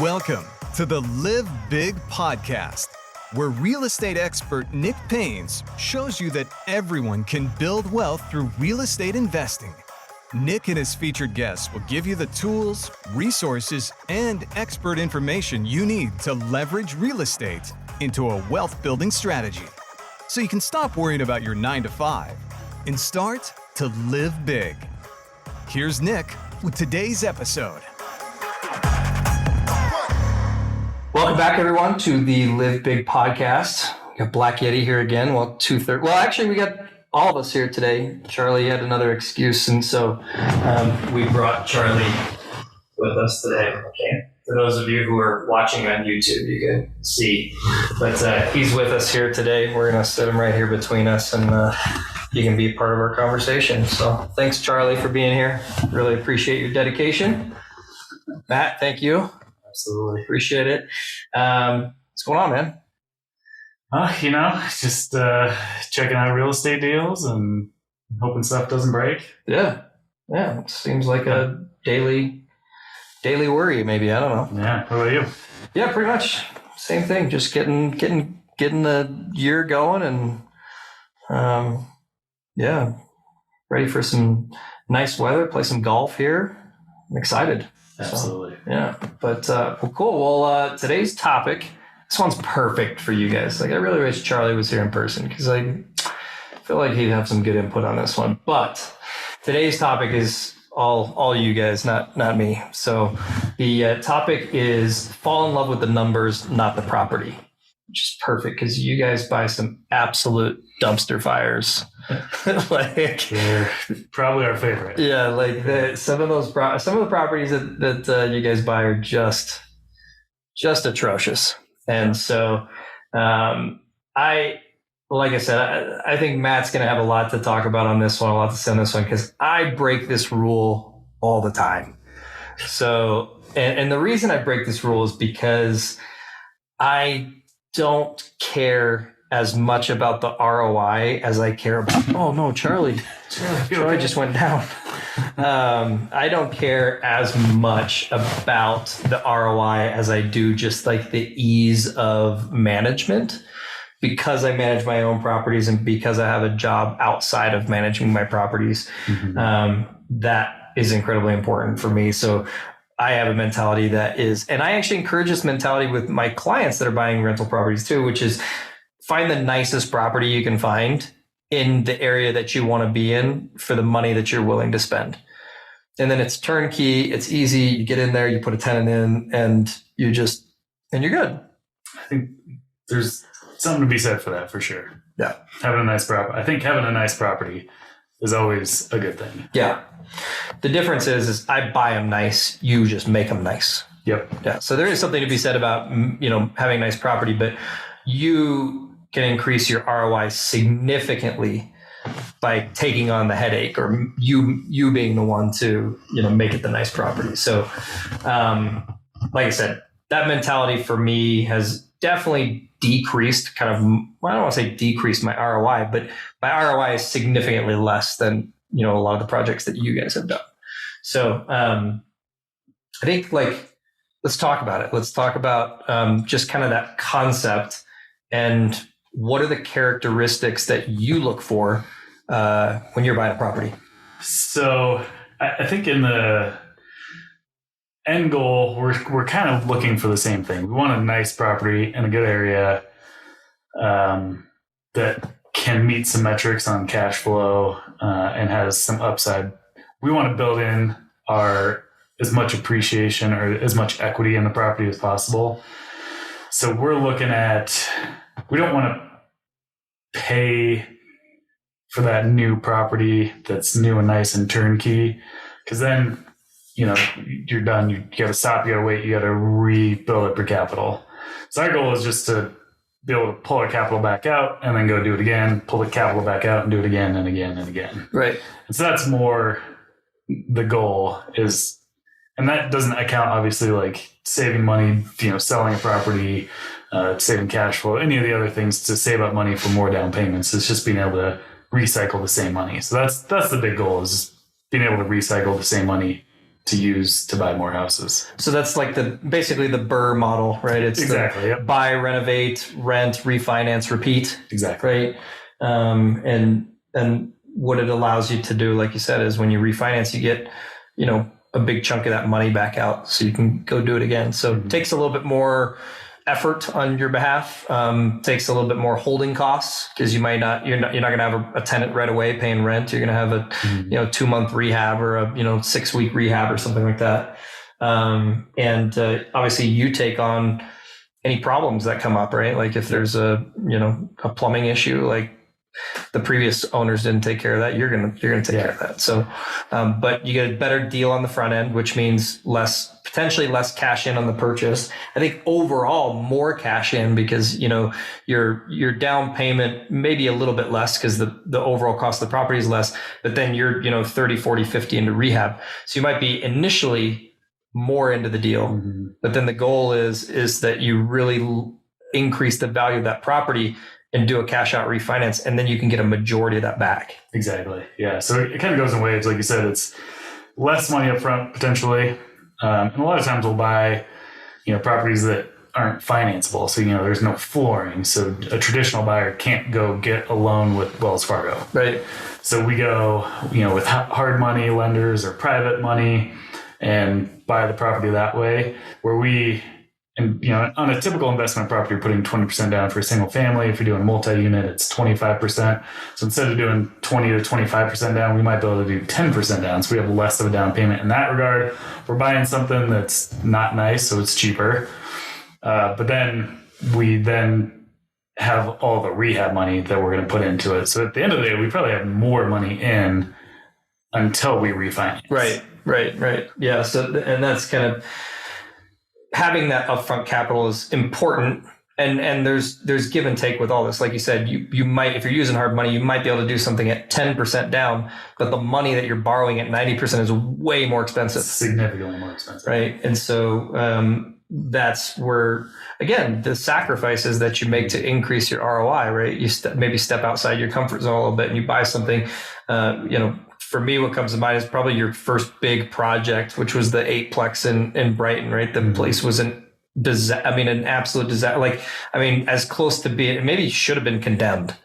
Welcome to the Live Big podcast, where real estate expert Nick Paynes shows you that everyone can build wealth through real estate investing. Nick and his featured guests will give you the tools, resources, and expert information you need to leverage real estate into a wealth-building strategy, so you can stop worrying about your 9-to-5 and start to live big. Here's Nick with today's episode. Welcome back, everyone, to the Live Big podcast. We got Black Yeti here again. Well, actually, we got all of us here today. Charlie had another excuse, and so we brought Charlie with us today. Okay. For those of you who are watching on YouTube, you can see. But he's with us here today. We're going to sit him right here between us, and you can be part of our conversation. So thanks, Charlie, for being here. Really appreciate your dedication. Matt, thank you. Absolutely. Appreciate it. What's going on, man? Just checking out real estate deals and hoping stuff doesn't break. Yeah. It seems like a daily worry, maybe. I don't know. Yeah. What about you? Yeah, pretty much same thing. Just getting the year going, and ready for some nice weather. Play some golf here. I'm excited. Absolutely. So, yeah. But cool. Well, today's topic. This one's perfect for you guys. Like, I really wish Charlie was here in person because I feel like he'd have some good input on this one. But today's topic is all you guys, not me. So the topic is fall in love with the numbers, not the property, which is perfect because you guys buy some absolute dumpster fires. Like, they're probably our favorite. Yeah, like some of the properties that you guys buy are just atrocious. And so, I think Matt's going to have a lot to talk about on this one, a lot to say on this one, because I break this rule all the time. So, and the reason I break this rule is because I don't care as much about the ROI as I care about. Oh no, Charlie just went down. I don't care as much about the ROI as I do just like the ease of management, because I manage my own properties and because I have a job outside of managing my properties. Mm-hmm. That is incredibly important for me. So I have a mentality that is, and I actually encourage this mentality with my clients that are buying rental properties too, which is find the nicest property you can find in the area that you want to be in for the money that you're willing to spend. And then it's turnkey. It's easy. You get in there, you put a tenant in, and you're good. I think there's something to be said for that, for sure. Yeah. Having a nice property is always a good thing. Yeah. The difference is I buy them nice. You just make them nice. Yep. Yeah. So there is something to be said about, having nice property, but you can increase your ROI significantly by taking on the headache, or you being the one to, make it the nice property. So, like I said, that mentality for me has definitely decreased I don't want to say decreased my ROI, but my ROI is significantly less than, a lot of the projects that you guys have done. So, I think let's talk about it. Let's talk about, just kind of that concept, and what are the characteristics that you look for when you're buying a property? So I think in the end goal, we're kind of looking for the same thing. We want a nice property in a good area that can meet some metrics on cash flow and has some upside. We want to build in as much appreciation or as much equity in the property as possible. So we're looking at, we don't want to pay for that new property that's new and nice and turnkey, because then, you're done. You got to stop, you got to wait, you got to rebuild up your capital. So our goal is just to be able to pull our capital back out and then go do it again, pull the capital back out and do it again and again and again. Right. And so that's more the goal is, and that doesn't account obviously like saving money, selling a property, saving cash flow, any of the other things to save up money for more down payments. It's just being able to recycle the same money. So that's the big goal, is being able to recycle the same money to use to buy more houses. So that's like basically the BRRRR model, right? It's exactly yep. Buy, renovate, rent, refinance, repeat. Exactly. Right. And what it allows you to do, like you said, is when you refinance, you get, a big chunk of that money back out so you can go do it again. So it takes a little bit more effort on your behalf, takes a little bit more holding costs because you're not going to have a tenant right away paying rent. You're going to have a 2-month rehab or a 6-week rehab or something like that. And obviously you take on any problems that come up, right? Like if there's a plumbing issue, like the previous owners didn't take care of that, you're gonna take care of that. So, but you get a better deal on the front end, which means potentially less cash in on the purchase. I think overall more cash in because your down payment maybe a little bit less because the overall cost of the property is less, but then you're 30, 40, 50 into rehab. So you might be initially more into the deal, but then the goal is that you really increase the value of that property and do a cash out refinance, and then you can get a majority of that back. Exactly. Yeah. So it kind of goes in waves. Like you said, it's less money up front potentially. And a lot of times we'll buy, properties that aren't financeable. So, there's no flooring. So a traditional buyer can't go get a loan with Wells Fargo. Right. So we go, with hard money lenders or private money and buy the property that way where on a typical investment property, you're putting 20% down for a single family. If you're doing multi-unit, it's 25%. So instead of doing 20 to 25% down, we might be able to do 10% down. So we have less of a down payment in that regard. We're buying something that's not nice, so it's cheaper. But then we have all the rehab money that we're going to put into it. So at the end of the day, we probably have more money in until we refinance. Right. Yeah. So, and that's kind of, having that upfront capital is important. And there's give and take with all this. Like you said, you might, if you're using hard money, you might be able to do something at 10% down, but the money that you're borrowing at 90% is way more expensive. Significantly more expensive. Right. And so, that's where, again, the sacrifices that you make to increase your ROI, right? You maybe step outside your comfort zone a little bit and you buy something, for me, what comes to mind is probably your first big project, which was the 8-plex in Brighton, right? The place was an absolute disaster. As close to being, maybe should have been condemned.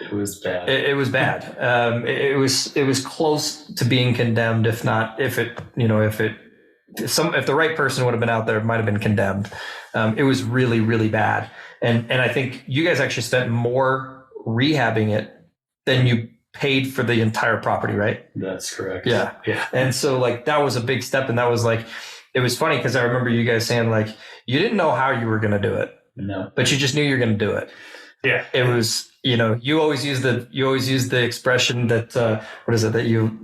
It was bad. It was bad. It was close to being condemned. If the right person would have been out there, it might have been condemned. It was really, really bad. And I think you guys actually spent more rehabbing it than you paid for the entire property, right? That's correct. Yeah. And so that was a big step. And that was it was funny because I remember you guys saying you didn't know how you were going to do it. No. But you just knew you were going to do it. Yeah. It was, you always use the expression that, what is it that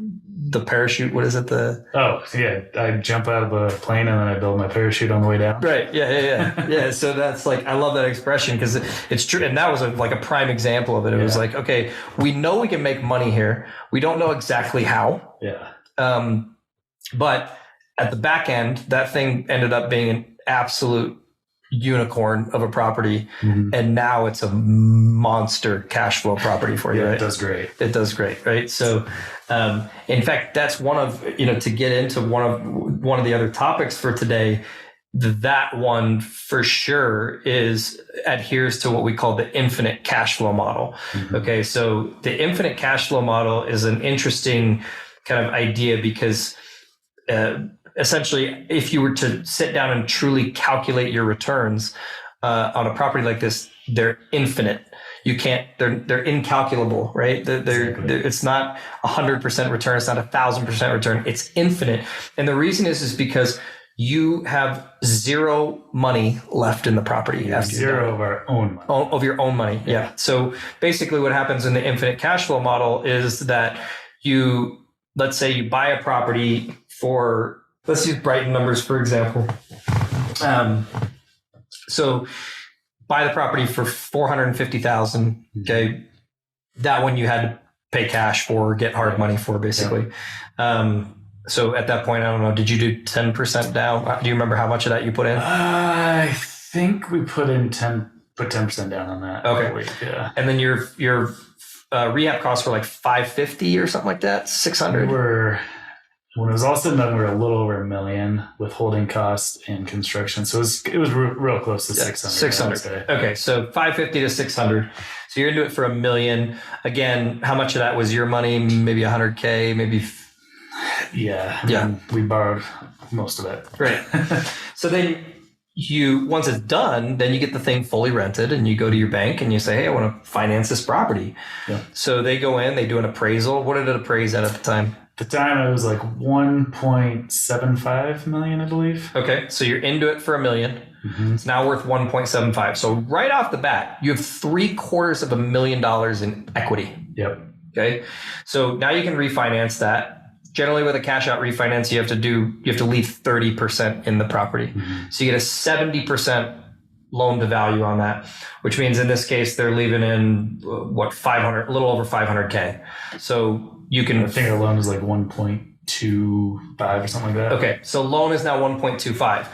the parachute, what is it? I jump out of a plane and then I build my parachute on the way down. Right. Yeah. Yeah. So that's I love that expression because it's true. And that was a prime example of it. It was okay, we know we can make money here. We don't know exactly how. Yeah. But at the back end, that thing ended up being an absolute unicorn of a property. Mm-hmm. And now it's a monster cash flow property for you, right? It does great. It does great, right? So, in fact, that's one of, to get into one of the other topics for today, that one for sure adheres to what we call the infinite cash flow model. Mm-hmm. Okay. So the infinite cash flow model is an interesting kind of idea because, essentially, if you were to sit down and truly calculate your returns on a property like this, they're infinite. You can't. They're incalculable, right? They're it's not 100% return. It's not 1,000% return. It's infinite, and the reason is because you have zero money left in the property after zero of our own money. Of your own money. Yeah. So basically, what happens in the infinite cash flow model is that let's say you buy a property for. Let's use Brighton numbers, for example. So buy the property for $450,000. Okay. That one you had to pay cash for, get hard money for, basically. Yeah. So at that point, I don't know, did you do 10% down? Do you remember how much of that you put in? I think we put 10% down on that. Okay. Yeah. And then your rehab costs were $550 or something like that, $600. when it was all said and done, we were a little over $1 million with holding costs and construction. So it was real close to 600. 600. Okay. So 550 to 600. So you're into it for $1 million. Again, how much of that was your money? Maybe 100K, maybe. Yeah. We borrowed most of it. Right. So then once it's done, then you get the thing fully rented and you go to your bank and you say, hey, I want to finance this property. Yeah. So they go in, they do an appraisal. What did it appraise at the time? At the time, it was like 1.75 million, I believe. Okay. So you're into it for $1 million. Mm-hmm. It's now worth 1.75. So right off the bat, you have $750,000 in equity. Yep. Okay. So now you can refinance that. Generally with a cash out refinance, you have to leave 30% in the property. Mm-hmm. So you get a 70% loan to value on that, which means in this case, they're leaving in a little over 500K. So you can, I think our loan is like 1.25 or something like that. Okay. So loan is now 1.25.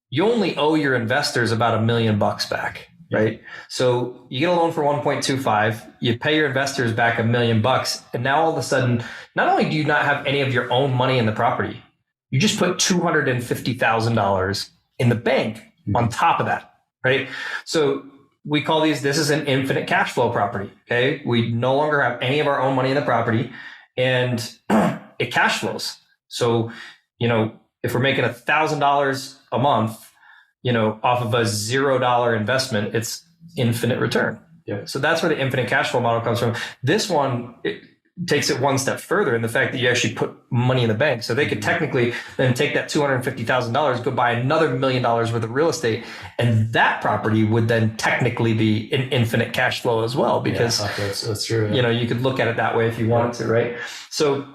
You only owe your investors about $1 million back. Right. So you get a loan for 1.25, you pay your investors back $1 million. And now all of a sudden, not only do you not have any of your own money in the property, you just put $250,000 in the bank on top of that. Right. So we call this is an infinite cash flow property. Okay. We no longer have any of our own money in the property and it cash flows. So, if we're making $1,000 a month, off of a $0 investment, it's infinite return. Yeah. So that's where the infinite cash flow model comes from. This one, it takes it one step further in the fact that you actually put money in the bank. So they could technically then take that $250,000, go buy another $1 million worth of real estate. And that property would then technically be an infinite cash flow as well, because that's true. Yeah. You could look at it that way if you wanted to, right? So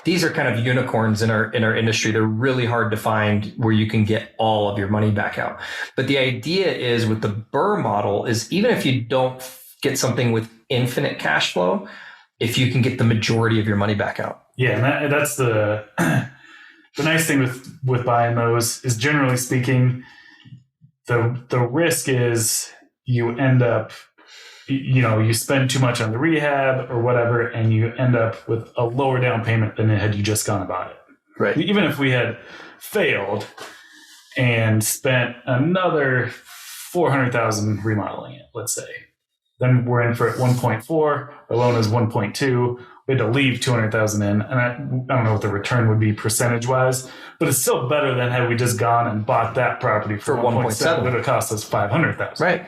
these are kind of unicorns in our industry. They're really hard to find where you can get all of your money back out. But the idea is with the BRRRR model is even if you don't get something with infinite cash flow, if you can get the majority of your money back out. Yeah, and that's the nice thing with buying those is generally speaking, the risk is you end up you spend too much on the rehab or whatever, and you end up with a lower down payment than had you just gone about it. Right. Even if we had failed and spent another $400,000 remodeling it, let's say, then we're in for 1.4. Our loan is 1.2. We had to leave $200,000 in, and I don't know what the return would be percentage wise, but it's still better than had we just gone and bought that property for 1.7. That would cost us $500,000. Right.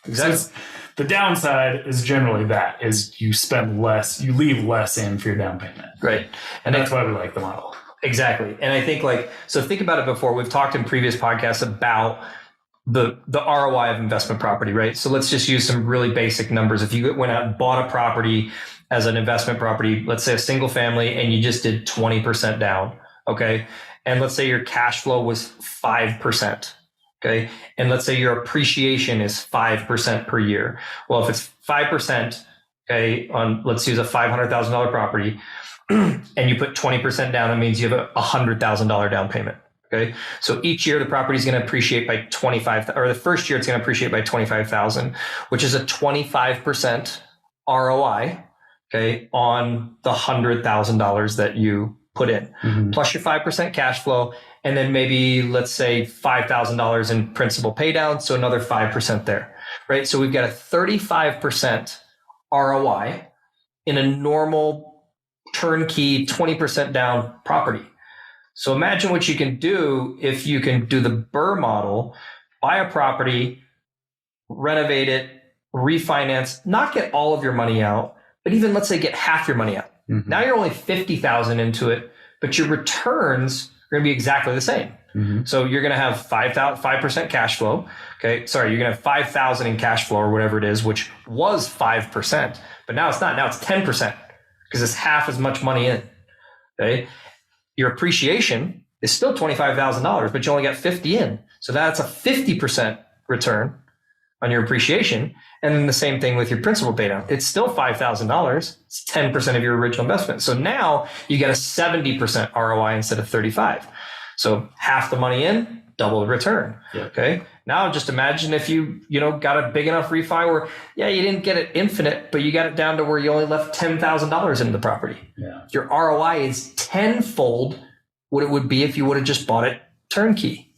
Exactly. So the downside is generally is you spend less, you leave less in for your down payment. Right. And that's why we like the model. Exactly. And I think so think about it before. We've talked in previous podcasts about the ROI of investment property, right? So let's just use some really basic numbers. If you went out and bought a property as an investment property, let's say a single family, and you just did 20% down, okay? And let's say your cash flow was 5%. Okay. And let's say your appreciation is 5% per year. Well, if it's 5%, okay, let's use a $500,000 property and you put 20% down, it means you have a $100,000 down payment. Okay. So each year the property is going to appreciate by 25, or the first year it's going to appreciate by 25,000, which is a 25% ROI. Okay. On the $100,000 that you put in, plus your 5% cash flow. And then maybe let's say $5,000 in principal pay down. So another 5% there, right? So we've got a 35% ROI in a normal turnkey 20% down property. So imagine what you can do if you can do the BRRRR model, buy a property, renovate it, refinance, not get all of your money out, but even let's say get half your money out. Mm-hmm. Now you're only 50,000 into it, but your returns are going to be exactly the same. Mm-hmm. So you're going to have 5% cash flow. Okay. Sorry. You're going to have 5,000 in cash flow or whatever it is, which was 5%, but now it's not. Now it's 10% because it's half as much money in. Okay. Your appreciation is still $25,000, but you only got 50 in. So that's a 50% return on your appreciation. And then the same thing with your principal pay down. It's still $5,000. It's 10% of your original investment. So now you get a 70% ROI instead of 35. So half the money in, double the return. Yeah. Okay. Now just imagine if you got a big enough refi where, you didn't get it infinite, but you got it down to where you only left $10,000 into the property. Yeah. Your ROI is tenfold what it would be if you would have just bought it turnkey,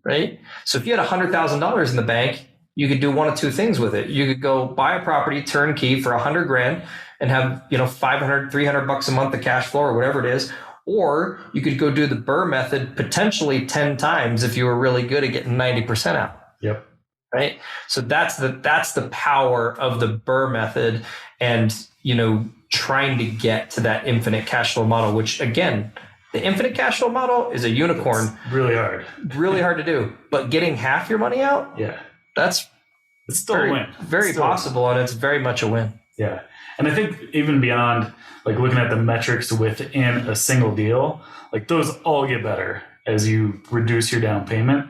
right? So if you had $100,000 in the bank, you could do one of two things with it. You could go buy a property turnkey for $100,000 and have, $500, $300 a month of cash flow or whatever it is. Or you could go do the BRRRR method potentially 10 times if you were really good at getting 90% out. Yep. Right. So that's the power of the BRRRR method and, trying to get to that infinite cash flow model, which again, the infinite cash flow model is a unicorn. It's really hard to do, but getting half your money out. Yeah. It's still a win. Very possible. And it's very much a win. Yeah. And I think even beyond like looking at the metrics within a single deal, like those all get better as you reduce your down payment.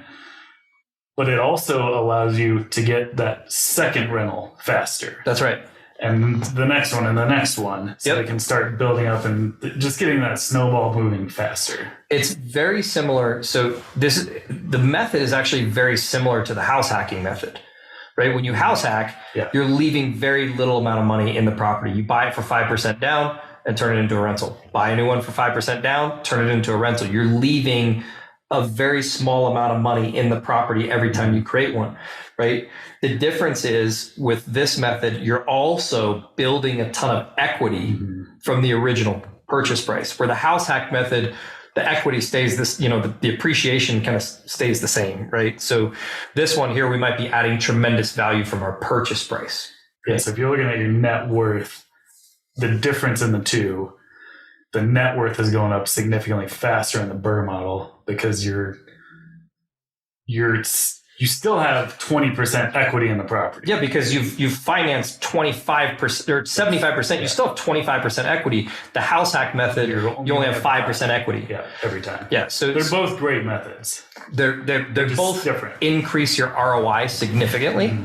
But it also allows you to get that second rental faster. That's right. And the next one and the next one. So they can start building up and just getting that snowball moving faster. It's very similar. So the method is actually very similar to the house hacking method. Right? When you house hack, you're leaving very little amount of money in the property. You buy it for 5% down and turn it into a rental. Buy a new one for 5% down, turn it into a rental. You're leaving a very small amount of money in the property every time you create one, right? The difference is with this method, you're also building a ton of equity from the original purchase price. Where the house hack method, the equity stays this, the appreciation kind of stays the same, right? So this one here, we might be adding tremendous value from our purchase price. Yeah. So if you're looking at your net worth, the difference in the two, the net worth is going up significantly faster in the BRRRR model because you still have 20% equity in the property. Yeah, because you've financed 25% or 75%. You still have 25% equity. The house hack method, you only have 5% equity. Yeah, every time. Yeah, so they're both great methods. They're both different. Increase your ROI significantly,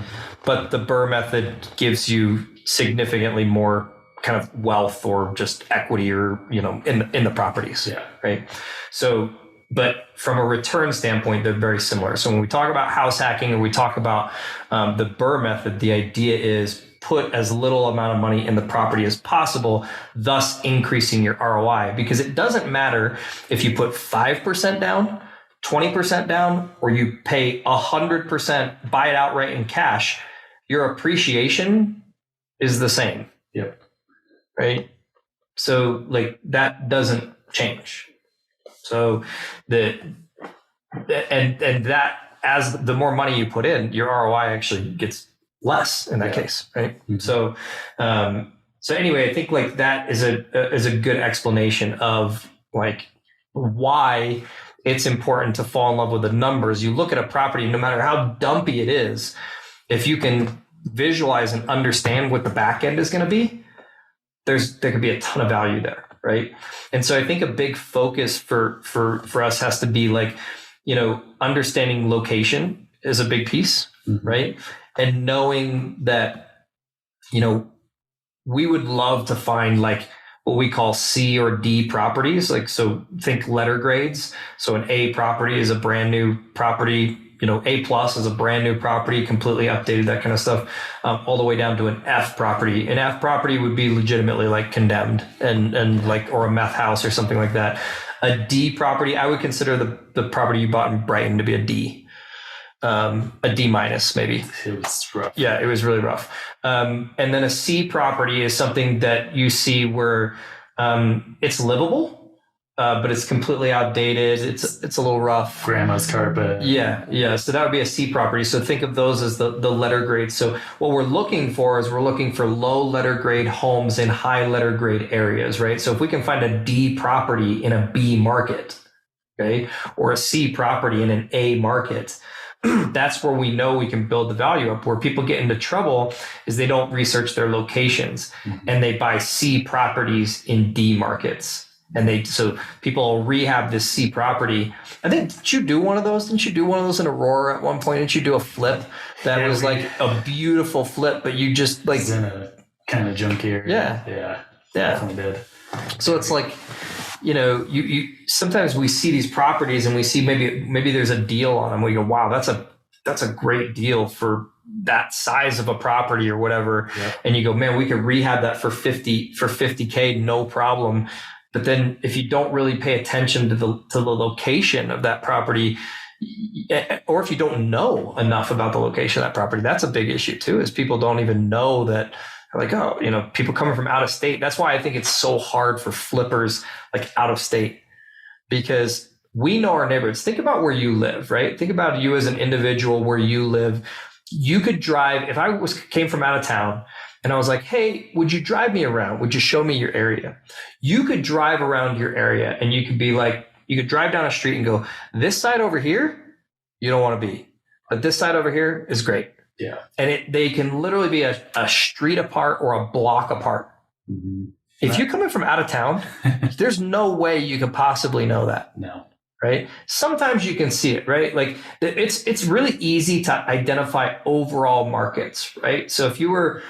but the BRRRR method gives you significantly more kind of wealth or just equity or in the properties. Yeah. Right. So. But from a return standpoint, they're very similar. So when we talk about house hacking or we talk about the BRRRR method, the idea is put as little amount of money in the property as possible, thus increasing your ROI. Because it doesn't matter if you put 5% down, 20% down, or you pay 100%, buy it outright in cash, your appreciation is the same. Yep. Right? So like that doesn't change. So that as the more money you put in, your ROI actually gets less in that case, right? Mm-hmm. So anyway, I think like that is a good explanation of like why it's important to fall in love with the numbers. You look at a property, no matter how dumpy it is, if you can visualize and understand what the back end is going to be, there could be a ton of value there. Right. And so I think a big focus for us has to be like, understanding location is a big piece. Mm-hmm. Right. And knowing that, we would love to find like what we call C or D properties. Like, so think letter grades. So an A property is a brand new property. A plus is a brand new property, completely updated, that kind of stuff, all the way down to an F property. An F property would be legitimately like condemned and like, or a meth house or something like that. A D property, I would consider the property you bought in Brighton to be a D. A D minus maybe. It was rough. Yeah, it was really rough. And then a C property is something that you see where it's livable. But it's completely outdated. It's a little rough. Grandma's carpet. Yeah. So that would be a C property. So think of those as the letter grade. So what we're looking for is we're looking for low letter grade homes in high letter grade areas, right? So if we can find a D property in a B market, okay, or a C property in an A market, that's where we know we can build the value up. Where people get into trouble is they don't research their locations and they buy C properties in D markets. And so people will rehab this C property. I think, did you do one of those? Didn't you do one of those in Aurora at one point? Didn't you do a flip that was like a beautiful flip, but you just like. It's in a kind of junky area. Yeah. Definitely did. So it's like, you sometimes we see these properties and we see maybe there's a deal on them. We go, wow, that's a that's a great deal for that size of a property or whatever. Yep. And you go, man, we could rehab that for 50K, no problem. But then if you don't really pay attention to the location of that property, or if you don't know enough about the location of that property, that's a big issue too, is people don't even know that. Like, oh, people coming from out of state. That's why I think it's so hard for flippers like out of state, because we know our neighborhoods. Think about where you live, right? Think about you as an individual, where you live. You could drive. If I came from out of town and I was like, hey, would you drive me around? Would you show me your area? You could drive around your area and you could be like, you could drive down a street and go, this side over here, you don't want to be, but this side over here is great. Yeah. And they can literally be a street apart or a block apart. Mm-hmm. If you're coming from out of town, there's no way you could possibly know that. No. Right? Sometimes you can see it, right? Like it's really easy to identify overall markets, right? So if you were,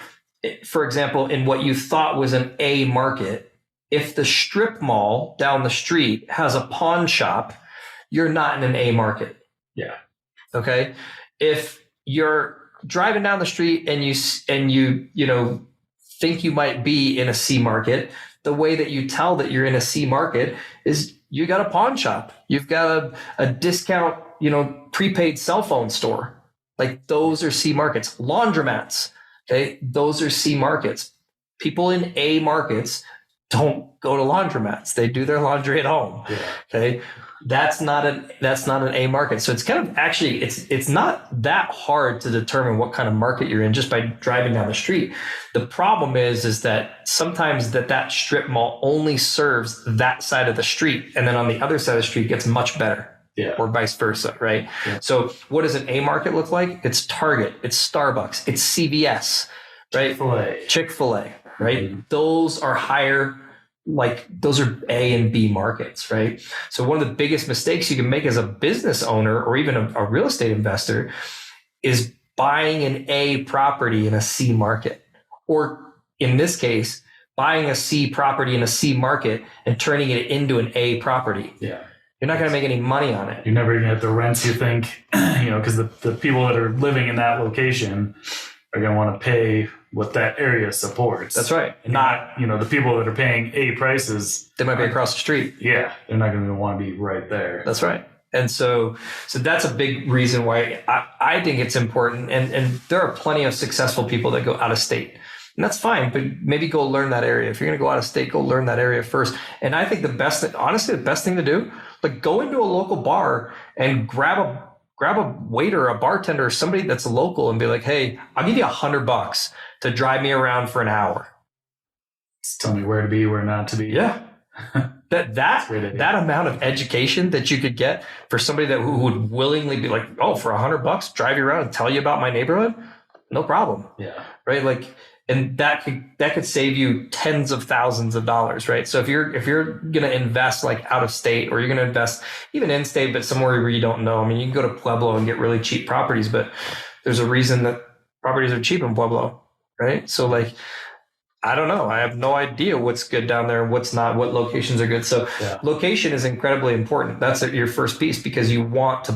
for example, in what you thought was an A market, if the strip mall down the street has a pawn shop, you're not in an A market. Yeah. Okay. If you're driving down the street and you think you might be in a C market, the way that you tell that you're in a C market is you got a pawn shop, you've got a discount, prepaid cell phone store. Like those are C markets. Laundromats, okay, those are C markets. People in A markets don't go to laundromats; they do their laundry at home. Yeah. Okay. That's not an A market. So it's kind of actually, it's not that hard to determine what kind of market you're in just by driving down the street. The problem is that sometimes that strip mall only serves that side of the street. And then on the other side of the street gets much better. Yeah. Or vice versa. Right. Yeah. So what does an A market look like? It's Target, it's Starbucks, it's CVS, right? Chick-fil-A, right? Mm-hmm. Those are higher. Like those are A and B markets, right? So one of the biggest mistakes you can make as a business owner or even a real estate investor is buying an A property in a C market, or in this case, buying a C property in a C market and turning it into an A property. Yeah. You're not going to make any money on it. You're never going to get the rents you think, because the people that are living in that location are going to want to pay what that area supports. That's right. And not, the people that are paying A prices. They might be across the street. Yeah. They're not going to want to be right there. That's right. And so that's a big reason why I think it's important. And there are plenty of successful people that go out of state. And that's fine, but maybe go learn that area. If you're going to go out of state, go learn that area first. And I think the best thing to do, like go into a local bar and grab a waiter, a bartender, somebody that's local and be like, hey, I'll give you $100 to drive me around for an hour. Just tell me where to be, where not to be. Yeah. that amount of education that you could get for somebody who would willingly be like, oh, for $100, drive you around and tell you about my neighborhood. No problem. Yeah. Right. Like, and that could save you tens of thousands of dollars, right? So if you're going to invest like out of state, or you're going to invest even in state, but somewhere where you don't know, I mean, you can go to Pueblo and get really cheap properties, but there's a reason that properties are cheap in Pueblo, right? So like, I don't know. I have no idea what's good down there and what's not, what locations are good. So Location is incredibly important. That's your first piece, because you want to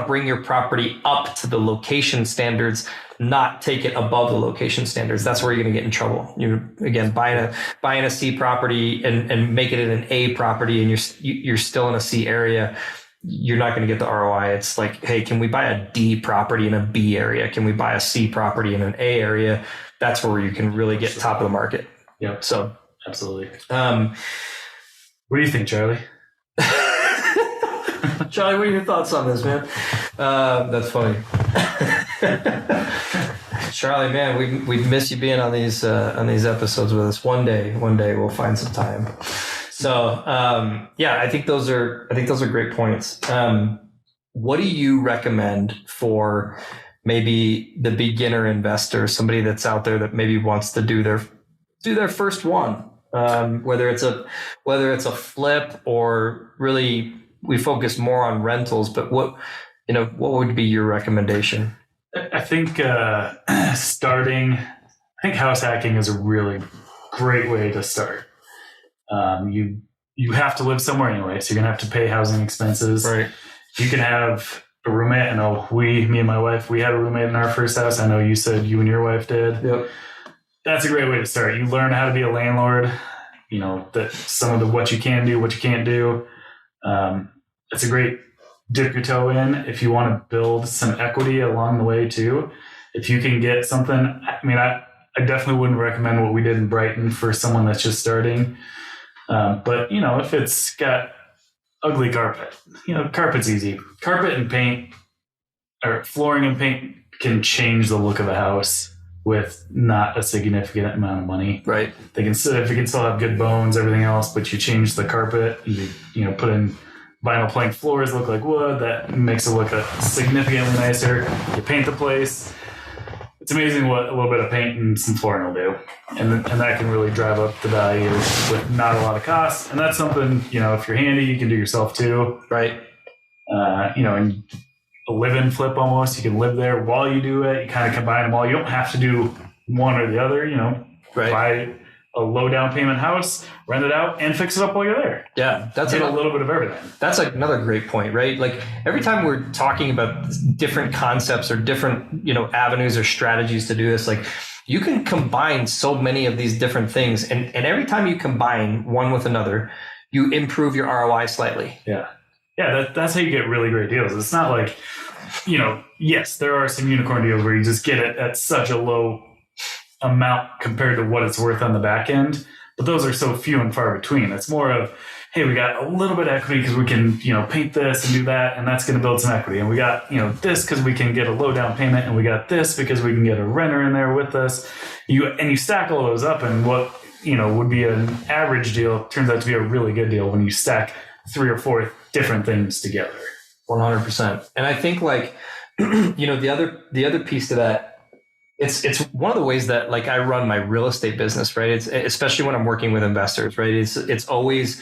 bring your property up to the location standards, not take it above the location standards. That's where you're going to get in trouble. You're again buying a C property and make it an A property, and you're still in a C area. You're not going to get the ROI. It's like, hey, can we buy a D property in a B area? Can we buy a C property in an A area? That's where you can really get top of the market. Yep. So absolutely. What do you think, Charlie? Charlie, what are your thoughts on this, man? That's funny. Charlie, man, we miss you being on these episodes with us. One day we'll find some time. So I think those are great points. What do you recommend for maybe the beginner investor, somebody that's out there that maybe wants to do their first one, whether it's a flip, or really we focus more on rentals, but what would be your recommendation? I think house hacking is a really great way to start. You have to live somewhere anyway, so you're gonna have to pay housing expenses. Right. You can have a roommate. I know me and my wife, we had a roommate in our first house. I know you said you and your wife did. Yep. That's a great way to start. You learn how to be a landlord, that some of the what you can do, what you can't do. It's a great dip your toe in if you want to build some equity along the way too. If you can get something, I definitely wouldn't recommend what we did in Brighton for someone that's just starting. But if it's got ugly carpet, carpet's easy. Carpet and paint or flooring and paint can change the look of a house with not a significant amount of money. Right. If it can still have good bones, everything else, but you change the carpet, you put in vinyl plank floors, look like wood, that makes it look significantly nicer. You paint the place. It's amazing what a little bit of paint and some flooring will do. And that can really drive up the value with not a lot of cost. And that's something, if you're handy, you can do yourself too. Right. And a live-in flip almost. You can live there while you do it. You kind of combine them all. You don't have to do one or the other, Right. Buy a low down payment house, rent it out, and fix it up while you're there. Yeah, that's a little bit of everything. That's another great point, right? Like every time we're talking about different concepts or different, avenues or strategies to do this, like you can combine so many of these different things, and every time you combine one with another, you improve your ROI slightly. Yeah. Yeah, that's how you get really great deals. It's not like, yes, there are some unicorn deals where you just get it at such a low amount compared to what it's worth on the back end, but those are so few and far between. It's more of, hey, we got a little bit of equity because we can, paint this and do that, and that's going to build some equity. And we got, this because we can get a low down payment, and we got this because we can get a renter in there with us. You stack all those up, and what would be an average deal turns out to be a really good deal when you stack 3 or 4 different things together. 100%. And I think the other piece to that, it's one of the ways that I run my real estate business, right? It's especially when I'm working with investors, right? It's always,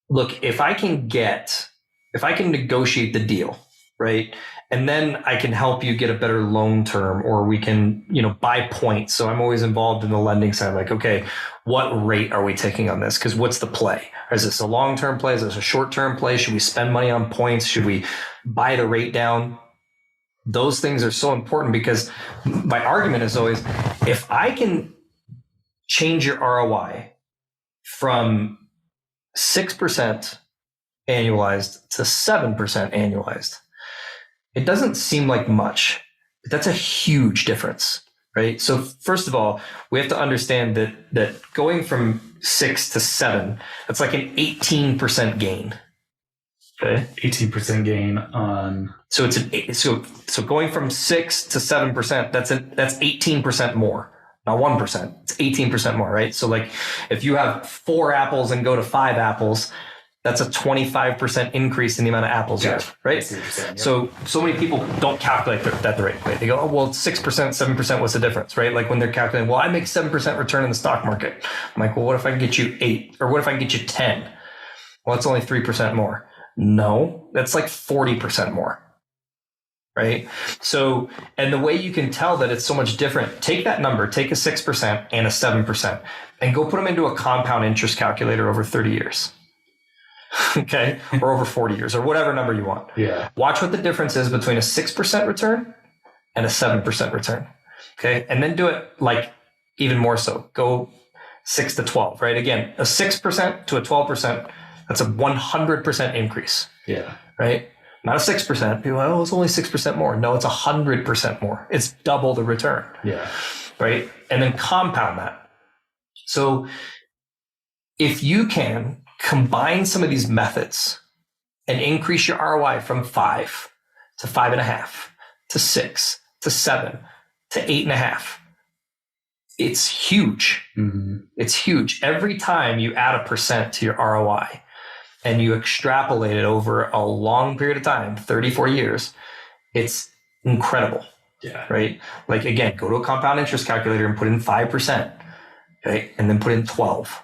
look, if I can negotiate the deal, right? And then I can help you get a better loan term, or we can, buy points. So I'm always involved in the lending side. Like, okay, what rate are we taking on this? Because what's the play? Is this a long-term play? Is this a short-term play? Should we spend money on points? Should we buy the rate down? Those things are so important because my argument is always, if I can change your ROI from 6% annualized to 7% annualized, it doesn't seem like much, but that's a huge difference, right? So first of all, we have to understand that going from 6 to 7, that's like an 18% gain. Okay, 18% gain on. So so going from 6 to 7%, that's 18% more, not 1%. It's 18% more, right? So if you have 4 apples and go to 5 apples, that's a 25% increase in the amount of apples you have, right? Yep. So many people don't calculate that the right way. They go, oh, well, 6%, 7%, what's the difference, right? Like when they're calculating, well, I make 7% return in the stock market. I'm like, well, what if I can get you 8? Or what if I can get you 10? Well, it's only 3% more. No, that's like 40% more, right? So, and the way you can tell that it's so much different, take that number, take a 6% and a 7%, and go put them into a compound interest calculator over 30 years. Okay. Or over 40 years or whatever number you want. Yeah. Watch what the difference is between a 6% return and a 7% return. Okay. And then do it even more so. Go 6 to 12, right? Again, a 6% to a 12%, that's a 100% increase. Yeah. Right. Not a 6%. People are, oh, it's only 6% more. No, it's 100% more. It's double the return. Yeah. Right. And then compound that. So if you can combine some of these methods and increase your ROI from 5 to 5.5 to 6 to 7 to 8.5, it's huge. Mm-hmm. It's huge. Every time you add a percent to your ROI and you extrapolate it over a long period of time, 34 years, it's incredible. Yeah. Right. Again, go to a compound interest calculator and put in 5%. Okay. And then put in 12.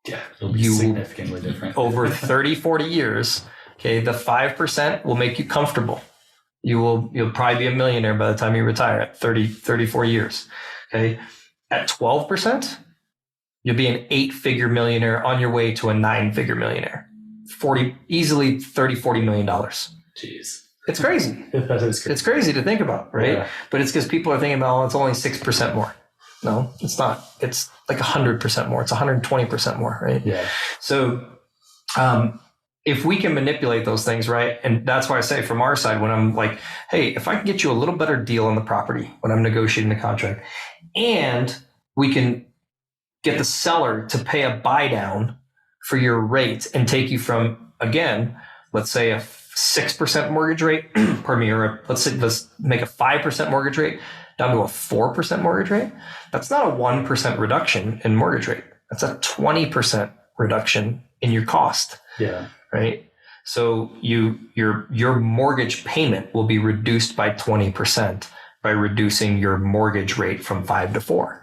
Yeah, it'll be significantly different. Over 30, 40 years, okay, the 5% will make you comfortable. You'll probably be a millionaire by the time you retire at 34 years. Okay. At 12%, you'll be an 8-figure millionaire on your way to a 9-figure millionaire. Easily $30, $40 million. Jeez. It's crazy. That is crazy. It's crazy to think about, right? Yeah. But it's because people are thinking about, it's only 6% more. No, it's not. It's like 100% more. It's 120% more, right? Yeah. So if we can manipulate those things, right? And that's why I say from our side, when I'm like, hey, if I can get you a little better deal on the property when I'm negotiating the contract, and we can get the seller to pay a buy down for your rate and take you from, again, let's say a 6% mortgage rate, pardon me, or let's make a 5% mortgage rate down to a 4% mortgage rate. That's not a 1% reduction in mortgage rate. That's a 20% reduction in your cost. Yeah. Right. So your mortgage payment will be reduced by 20% by reducing your mortgage rate from 5 to 4.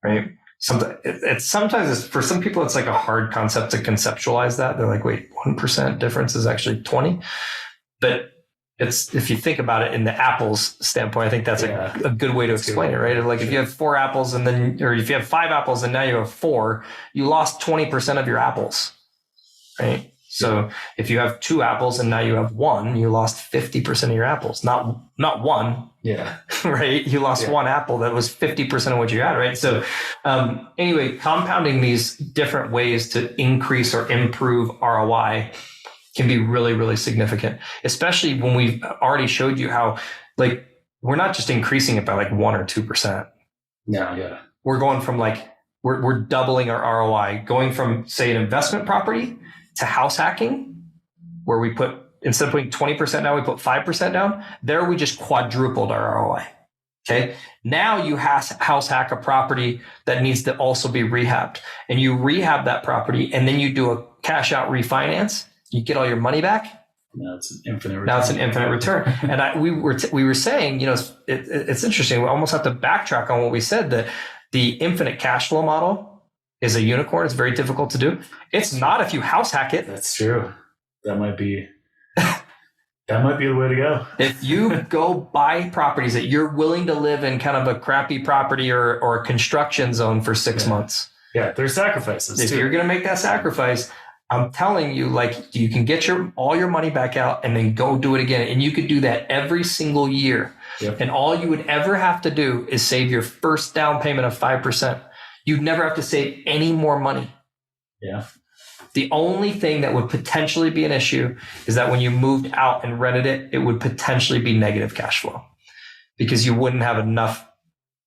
Right. Sometimes for some people, it's like a hard concept to conceptualize that. They're like, wait, 1% difference is actually 20. But if you think about it in the apples standpoint, I think that's a good way to explain it, right? Like if you have 4 apples or if you have 5 apples and now you have 4, you lost 20% of your apples, right? So if you have 2 apples and now you have 1, you lost 50% of your apples, not 1. Yeah. Right. You lost 1 apple that was 50% of what you had. Right. So anyway, compounding these different ways to increase or improve ROI can be really, really significant, especially when we've already showed you how, like, we're not just increasing it by like 1 or 2%. No. Yeah. We're going from we're doubling our ROI, going from, say, an investment property to house hacking, where we instead of putting 20% down, we put 5% down. There, we just quadrupled our ROI. Okay. Now you house hack a property that needs to also be rehabbed, and you rehab that property, and then you do a cash out refinance. You get all your money back. Now it's an infinite return. Now it's an infinite return. And we were saying, it's interesting. We almost have to backtrack on what we said, that the infinite cash flow model is a unicorn. It's very difficult to do. It's not if you house hack it. That's true. That might be the way to go. If you go buy properties that you're willing to live in kind of a crappy property or a construction zone for 6 months. Yeah, there's sacrifices. If you're going to make that sacrifice, I'm telling you, like, you can get all your money back out and then go do it again. And you could do that every single year. Yep. And all you would ever have to do is save your first down payment of 5%. You'd never have to save any more money. Yeah. The only thing that would potentially be an issue is that when you moved out and rented it, it would potentially be negative cash flow because you wouldn't have enough.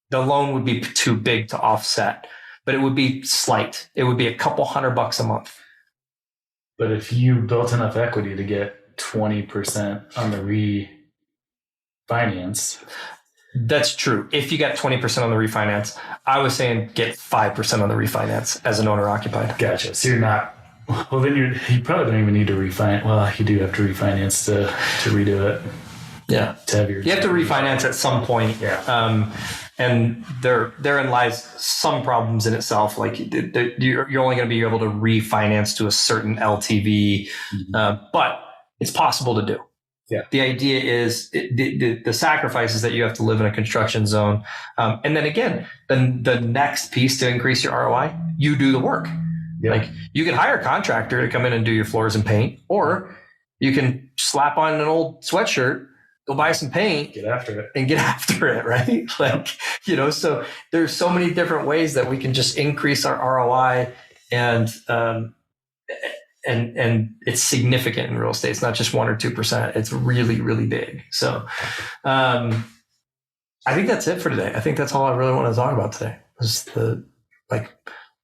The loan would be too big to offset, but it would be slight. It would be a couple $100 a month. But if you built enough equity to get 20% on the refinance. That's true. If you got 20% on the refinance, I was saying get 5% on the refinance as an owner occupied. Gotcha. So you're not, well, then you probably don't even need to refinance. Well, you do have to refinance to redo it. Yeah. You have to refinance at some point. Yeah. And therein lies some problems in itself. Like you're only going to be able to refinance to a certain LTV, but it's possible to do. Yeah. The idea is the sacrifices that you have to live in a construction zone. And then again, the next piece to increase your ROI, you do the work. Yep. Like you can hire a contractor to come in and do your floors and paint, or you can slap on an old sweatshirt, go buy some paint, get after it. Right? Like, so there's so many different ways that we can just increase our ROI, and it's significant in real estate. It's not just 1 or 2%. It's really, really big. So, I think that's it for today. I think that's all I really want to talk about today. Just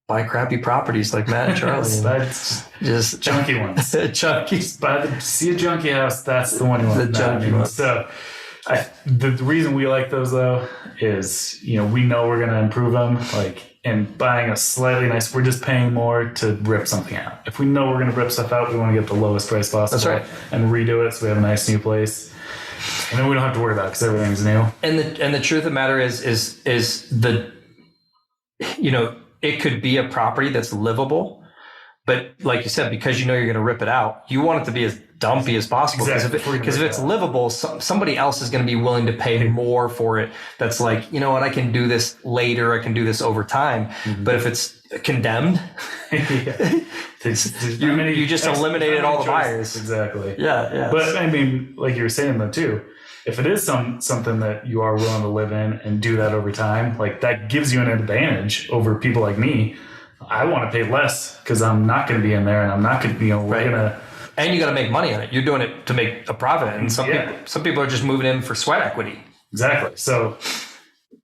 buy crappy properties like Matt and Charlie. Just junky ones. Junky. See a junky house. That's the one you want. The junky ones. So the reason we like those though is, we know we're going to improve them. And buying a slightly nice, we're just paying more to rip something out. If we know we're going to rip stuff out, we want to get the lowest price possible. That's right. And redo it so we have a nice new place. And then we don't have to worry about it because everything's new. And the truth of the matter is it could be a property that's livable, but like you said, because you're going to rip it out, you want it to be as dumpy as possible. Exactly. Because if it's livable, somebody else is going to be willing to pay more for it. That's like, you know what, I can do this later. I can do this over time. Mm-hmm. But if it's condemned, You just eliminated all the buyers. Exactly. Yeah. But I mean, like you were saying though too, if it is something that you are willing to live in and do that over time, like that gives you an advantage over people like me. I want to pay less because I'm not going to be in there, and I'm not going to, we're gonna. And you got to make money on it. You're doing it to make a profit, and some people are just moving in for sweat equity. Exactly. So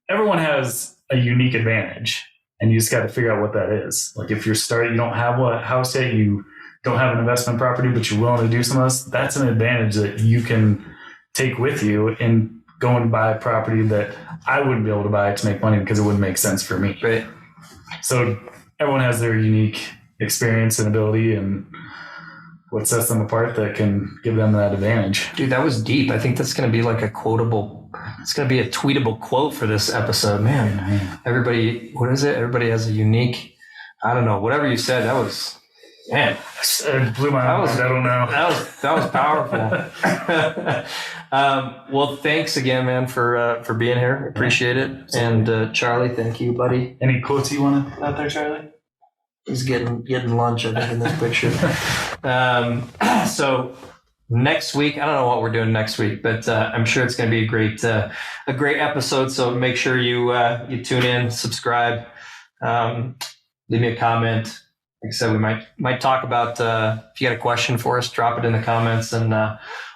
everyone has a unique advantage, and you just got to figure out what that is. Like if you don't have a house yet, you don't have an investment property, but you're willing to do some of this. That's an advantage that you can take with you and go and buy a property that I wouldn't be able to buy to make money because it wouldn't make sense for me. Right. So everyone has their unique experience and ability and what sets them apart that can give them that advantage. Dude, that was deep. I think that's going to be like it's going to be a tweetable quote for this episode. Man, everybody, what is it? Everybody has a unique, I don't know, whatever you said, that was, man. It blew my mind. I don't know. That was powerful. Well, thanks again, man, for being here. Appreciate it. And Charlie, thank you, buddy. Any quotes you want to out there, Charlie? He's getting lunch, I think, in this picture. So next week, I don't know what we're doing next week, but I'm sure it's going to be a great episode. So make sure you tune in, subscribe, leave me a comment. Like I said, we might talk about if you got a question for us, drop it in the comments, and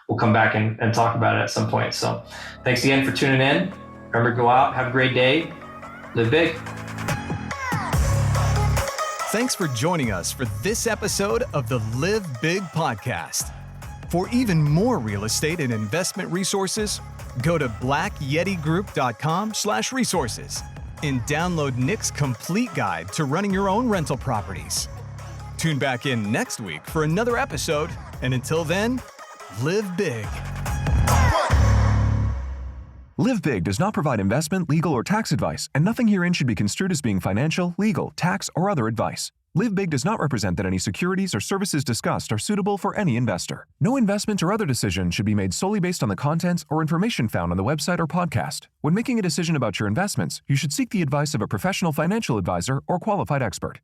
we'll come back and talk about it at some point. So thanks again for tuning in. Remember, go out, have a great day, live big. Thanks for joining us for this episode of the Live Big podcast. For even more real estate and investment resources, go to blackyetigroup.com/resources and download Nick's complete guide to running your own rental properties. Tune back in next week for another episode, and until then, live big. Live Big does not provide investment, legal, or tax advice, and nothing herein should be construed as being financial, legal, tax, or other advice. Live Big does not represent that any securities or services discussed are suitable for any investor. No investment or other decision should be made solely based on the contents or information found on the website or podcast. When making a decision about your investments, you should seek the advice of a professional financial advisor or qualified expert.